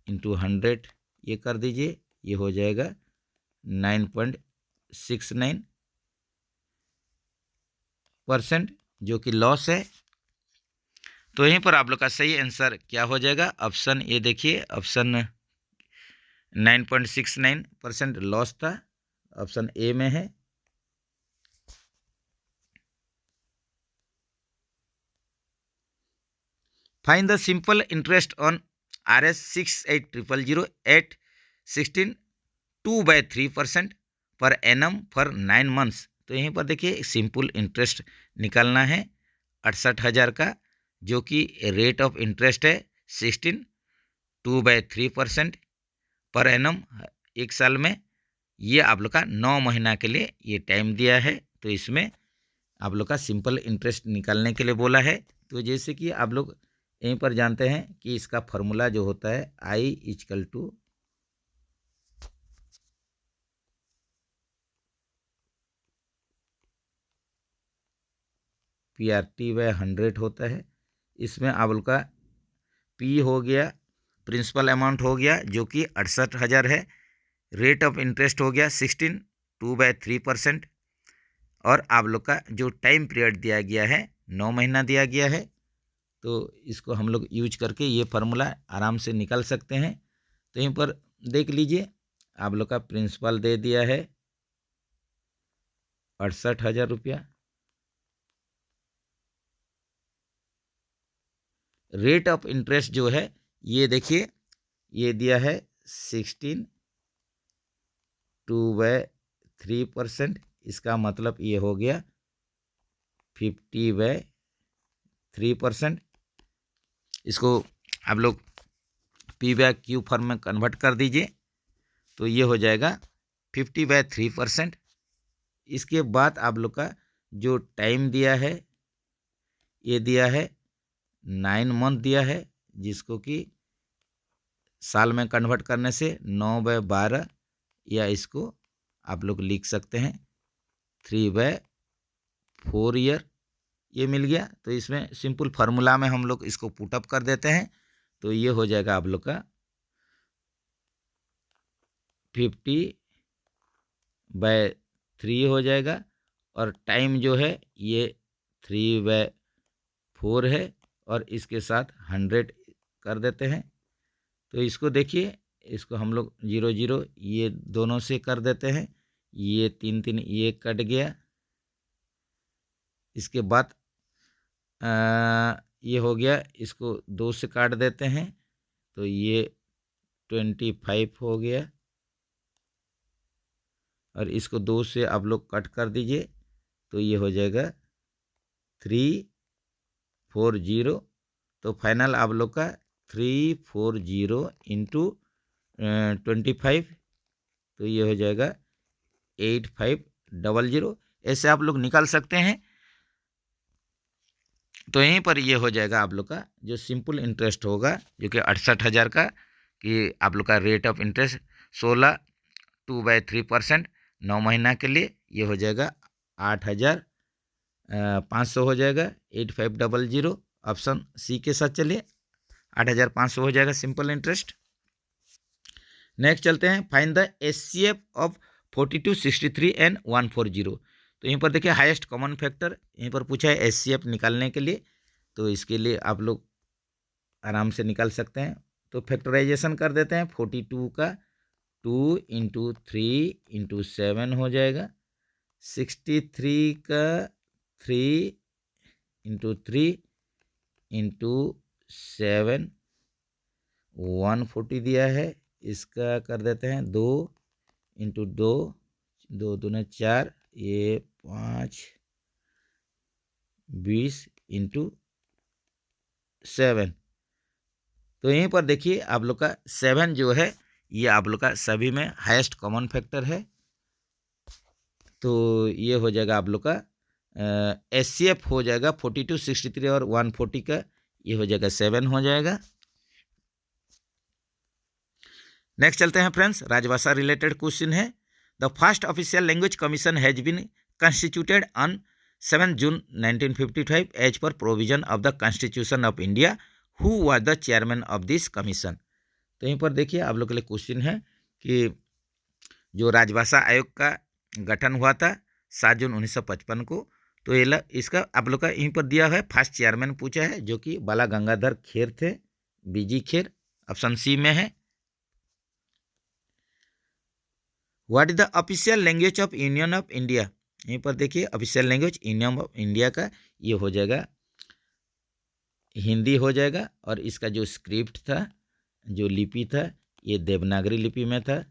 into 100, ये कर दीजिए, ये हो जाएगा 9.69% जो कि लॉस है। तो यहीं पर आप लोग का सही आंसर क्या हो जाएगा, ऑप्शन ये देखिए, ऑप्शन 9.69% लॉस था, ऑप्शन ए में है। Find the simple interest on RS 6800 at 16.2/3% per annum for 9 months. तो यहीं पर देखिए सिंपल इंटरेस्ट निकालना है 68,000 का, जो कि रेट ऑफ इंटरेस्ट है 16 2/3% पर एनम 1 साल में। ये आप लोग का 9 महीना के लिए ये टाइम दिया है। तो इसमें आप लोग का सिंपल इंटरेस्ट निकालने के लिए बोला है। तो जैसे कि आप लोग यहीं पर जानते हैं कि इसका फॉर्मूला जो होता है I इक्वल टू PRT/100 होता है। इसमें आप लोग का P हो गया, प्रिंसिपल अमाउंट हो गया जो कि 68,000 है। रेट ऑफ इंटरेस्ट हो गया 16 2/3%। और आप लोग का जो टाइम पीरियड दिया गया है 9 महीना दिया गया है। तो इसको हम लोग यूज करके ये फार्मूला आराम से निकाल सकते हैं। तो यहीं पर देख लीजिए, आप लोग का प्रिंसिपल दे दिया है 68,000 रुपया। रेट ऑफ इंटरेस्ट जो है ये देखिए, ये दिया है 16 2/3%। इसका मतलब ये हो गया 50/3%। इसको आप लोग P/Q फॉर्म में कन्वर्ट कर दीजिए तो ये हो जाएगा 50/3%। इसके बाद आप लोग का जो टाइम दिया है ये दिया है 9 मंथ दिया है, जिसको कि साल में कन्वर्ट करने से 9/12, या इसको आप लोग लिख सकते हैं 3/4 ईयर ये मिल गया। तो इसमें सिंपल फार्मूला में हम लोग इसको पुटअप कर देते हैं। तो ये हो जाएगा आप लोग का 50/3 हो जाएगा। और टाइम जो है ये 3/4 है, और इसके साथ 100 कर देते हैं। तो इसको देखिए, इसको हम लोग 0 0 ये दोनों से कर देते हैं। ये 3 3 ये कट गया। इसके बाद ये हो गया, इसको 2 से काट देते हैं तो ये 25 हो गया। और इसको 2 से आप लोग कट कर दीजिए तो ये हो जाएगा 340। तो फाइनल आप लोग का 340 इंटू 25, तो ये हो जाएगा 8500। ऐसे आप लोग निकाल सकते हैं। तो यहीं पर ये हो जाएगा आप लोग का जो सिंपल इंटरेस्ट होगा, जो कि 68,000 का, कि आप लोग का रेट ऑफ इंटरेस्ट 16 2/3% 9 महीना के लिए ये हो जाएगा 8,500 हो जाएगा। 8500 ऑप्शन सी के साथ चलिए, 8,500 हो जाएगा सिंपल इंटरेस्ट। नेक्स्ट चलते हैं, find the HCF of 42 63 and 140। तो यहीं पर देखिए हाईएस्ट कॉमन फैक्टर यहीं पर पूछा है HCF निकालने के लिए। तो इसके लिए आप लोग आराम से निकाल सकते हैं। तो फैक्टराइजेशन कर देते हैं। 42 का 2 इंटू 3 इंटू 7 हो जाएगा। 63 का 3 इंटू 3 इंटू 7 140 दिया है। इसका कर देते हैं 2 इंटू 2 2 दूने 4, ये 5 20 इंटू 7। तो यहीं पर देखिए आप लोग का 7 जो है ये आप लोग का सभी में हाईएस्ट कॉमन फैक्टर है। तो ये हो जाएगा आप लोग का HCF हो जाएगा 42 63 और 140 का, ये हो जाएगा 7 हो जाएगा। नेक्स्ट चलते हैं फ्रेंड्स, राजभाषा रिलेटेड क्वेश्चन है। The first official language commission has been constituted on 7 June 1955 as per provision of the constitution of India. Who was the chairman of this commission. तो यहीं पर देखिए आप लोग के लिए क्वेश्चन है कि जो राजभाषा आयोग का गठन हुआ था 7 जून 1955 को, तो ये इसका आप लोग का यहीं पर दिया है। फर्स्ट चेयरमैन पूछा है जो कि बाला गंगाधर खेर थे, बीजी खेर, ऑप्शन सी में है। What is the official language of union of India. यहीं पर देखिए official language union of India का ये हो जाएगा हिंदी हो जाएगा। और इसका जो स्क्रिप्ट था, जो लिपि था, ये देवनागरी लिपि में था।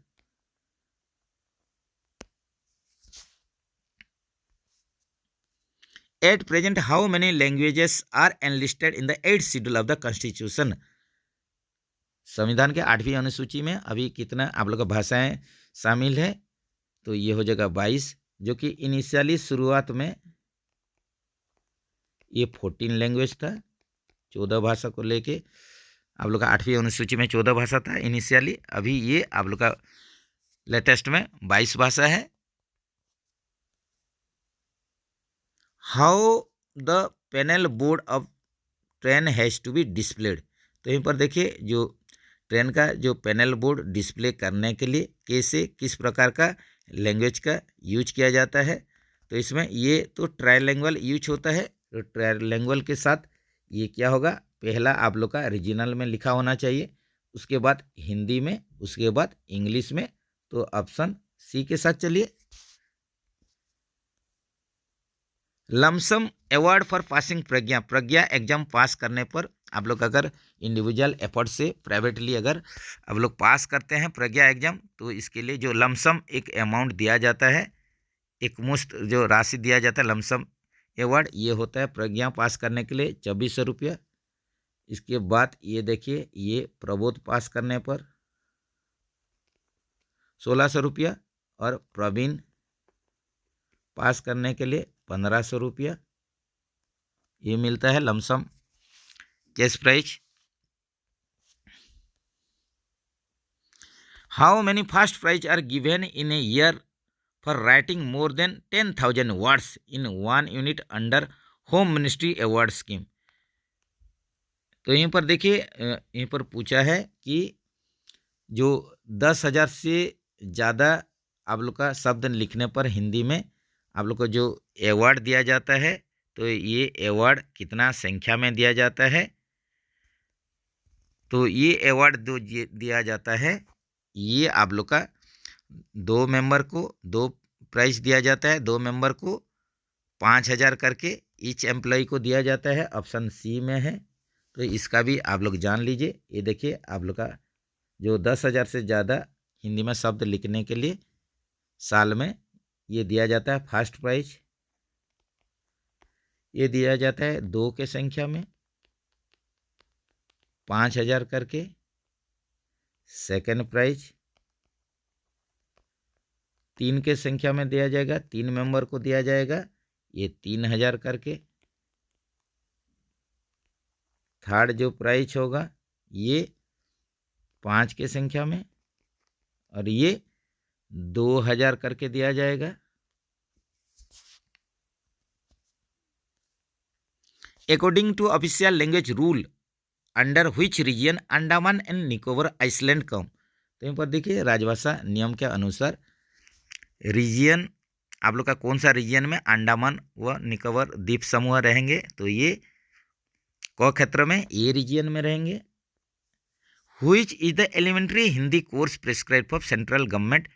At present how many languages are enlisted in the 8th schedule of the constitution. संविधान के 8वीं अनुसूची में अभी कितना आप लोग का भाषाएं शामिल है, तो ये हो जाएगा 22, जो कि इनिशियली शुरुआत में ये 14 लैंग्वेज था, 14 भाषा को लेके आप लोग का 8वीं अनुसूची में 14 भाषा था इनिशियली, अभी ये आप लोग का लेटेस्ट में 22 भाषा है। How the panel board of train has to be displayed. तो यहीं पर देखिए जो ट्रेन का जो पैनल बोर्ड डिस्प्ले करने के लिए कैसे किस प्रकार का लैंग्वेज का यूज किया जाता है, तो इसमें ये तो ट्राइलैंग्वेज यूज होता है। तो ट्राइलैंग्वेज के साथ ये क्या होगा, पहला आप लोग का रीजनल में लिखा होना चाहिए, उसके बाद हिंदी में, उसके बाद इंग्लिश में। तो ऑप्शन सी के साथ चलिए। Lump sum award for passing Pragya, Pragya exam पास करने पर आप लोग अगर इंडिविजुअल एफर्ट से प्राइवेटली अगर आप लोग पास करते हैं प्रज्ञा एग्जाम, तो इसके लिए जो लमसम एक अमाउंट दिया जाता है, एक मुश्त जो राशि दिया जाता है लमसम अवार्ड, ये होता है प्रज्ञा पास करने के लिए 2400 रुपया। इसके बाद ये देखिए ये प्रबोध पास करने पर 1600 रुपया और प्रवीण पास करने के लिए 1500 रुपया ये मिलता है lump sum cash prize. How many first prize are given in a year for writing more than 10,000 words in 1 unit under home ministry award scheme. तो यहीं पर देखिए यहीं पर पूछा है कि जो 10,000 से ज़्यादा आप लोग का शब्द लिखने पर हिंदी में आप लोग को जो अवार्ड दिया जाता है, तो ये अवार्ड कितना संख्या में दिया जाता है, तो ये अवार्ड जो दिया जाता है ये आप लोग का 2 मेंबर को 2 प्राइज दिया जाता है, 2 मेंबर को 5,000 करके ईच एम्प्लॉय को दिया जाता है, ऑप्शन सी में है। तो इसका भी आप लोग जान लीजिए। ये देखिए आप लोग का जो 10,000 से ज़्यादा हिंदी में शब्द लिखने के लिए साल में ये दिया जाता है फर्स्ट प्राइज, ये दिया जाता है 2 के संख्या में 5,000 करके। सेकंड प्राइज 3 के संख्या में दिया जाएगा, 3 मेंबर को दिया जाएगा, ये 3,000 करके। थर्ड जो प्राइज होगा ये 5 के संख्या में और ये 2,000 करके दिया जाएगा। According to official language rule under which region Andaman and Nicobar island come. तो यहाँ पर देखिए राजभाषा नियम के अनुसार रीजन आप लोग का कौन सा रीजन में अंडमान व निकोबार द्वीप समूह रहेंगे, तो ये क क्षेत्र में ये रीजन में रहेंगे। Which is the elementary Hindi course prescribe for central government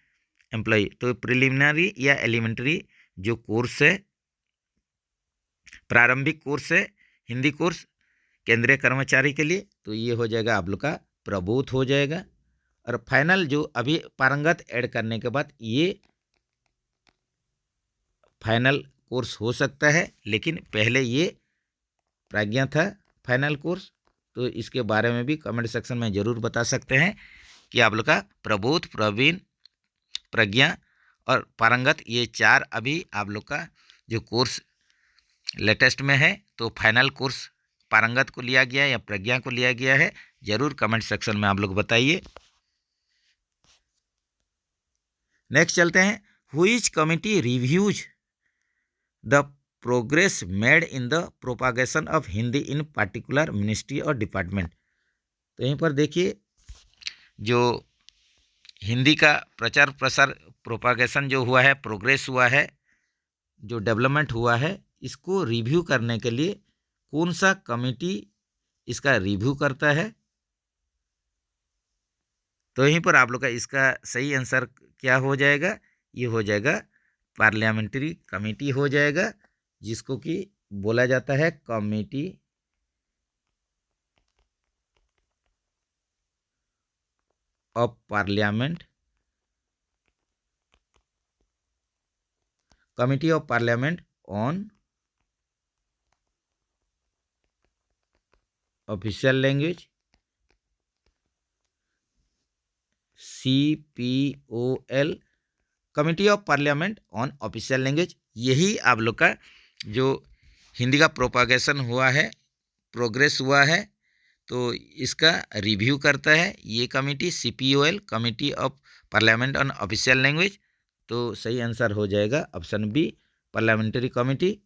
employ. तो प्रिलिमिनरी या एलिमेंट्री जो कोर्स है, प्रारंभिक कोर्स है हिंदी कोर्स केंद्रीय कर्मचारी के लिए, तो ये हो जाएगा आप लोग का प्रबोध हो जाएगा। और फाइनल जो अभी पारंगत ऐड करने के बाद ये फाइनल कोर्स हो सकता है, लेकिन पहले ये प्रज्ञा था फाइनल कोर्स। तो इसके बारे में भी कमेंट सेक्शन में ज़रूर बता सकते हैं कि आप लोग का प्रबोध, प्रवीण, प्रज्ञा और पारंगत ये 4 अभी आप लोग का जो कोर्स लेटेस्ट में है, तो फाइनल कोर्स पारंगत को लिया गया है या प्रज्ञा को लिया गया है, ज़रूर कमेंट सेक्शन में आप लोग बताइए। नेक्स्ट चलते हैं। Which committee reviews the progress made in the propagation of Hindi in particular ministry और डिपार्टमेंट। तो यहीं पर देखिए जो हिंदी का प्रचार प्रसार प्रोपागेशन जो हुआ है, प्रोग्रेस हुआ है, जो डेवलपमेंट हुआ है, इसको रिव्यू करने के लिए कौन सा कमिटी इसका रिव्यू करता है। तो यहीं पर आप लोग का इसका सही आंसर क्या हो जाएगा, ये हो जाएगा पार्लियामेंट्री कमेटी हो जाएगा, जिसको कि बोला जाता है committee of parliament, committee of parliament on official language, CPOL, committee of parliament on official language. यही आप लोग का जो हिंदी का प्रोपागेशन हुआ है, प्रोग्रेस हुआ है, तो इसका रिव्यू करता है ये committee, CPOL, committee of parliament on official language. तो सही आंसर हो जाएगा option B, parliamentary committee.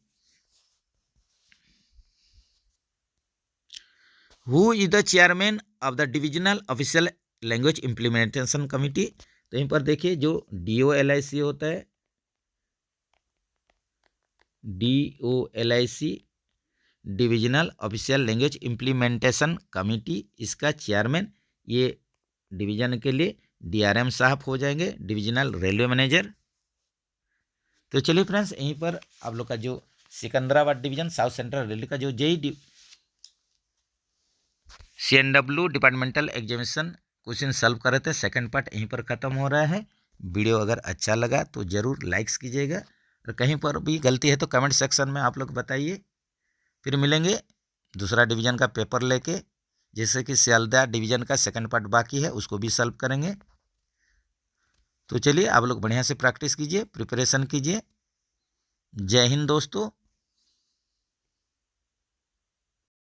Who is the chairman of the divisional official language implementation committee? तो यहीं पर देखिए जो DOLIC होता है, DOLIC, divisional official language implementation committee, इसका चेयरमैन ये डिवीजन के लिए DRM साहब हो जाएंगे, डिविजनल रेलवे मैनेजर। तो चलिए फ्रेंड्स, यहीं पर आप लोग का जो Secunderabad division South Central Railway का जो JEE CNW departmental examination question solve कर रहे थे, सेकंड पार्ट यहीं पर ख़त्म हो रहा है। वीडियो अगर अच्छा लगा तो ज़रूर लाइक्स कीजिएगा, और कहीं पर भी गलती है तो कमेंट सेक्शन में आप लोग बताइए। फिर मिलेंगे दूसरा डिवीज़न का पेपर लेके, जैसे कि सियालदह डिवीज़न का सेकंड पार्ट बाकी है, उसको भी सॉल्व करेंगे। तो चलिए आप लोग बढ़िया से प्रैक्टिस कीजिए, प्रिपरेशन कीजिए। जय हिंद दोस्तों।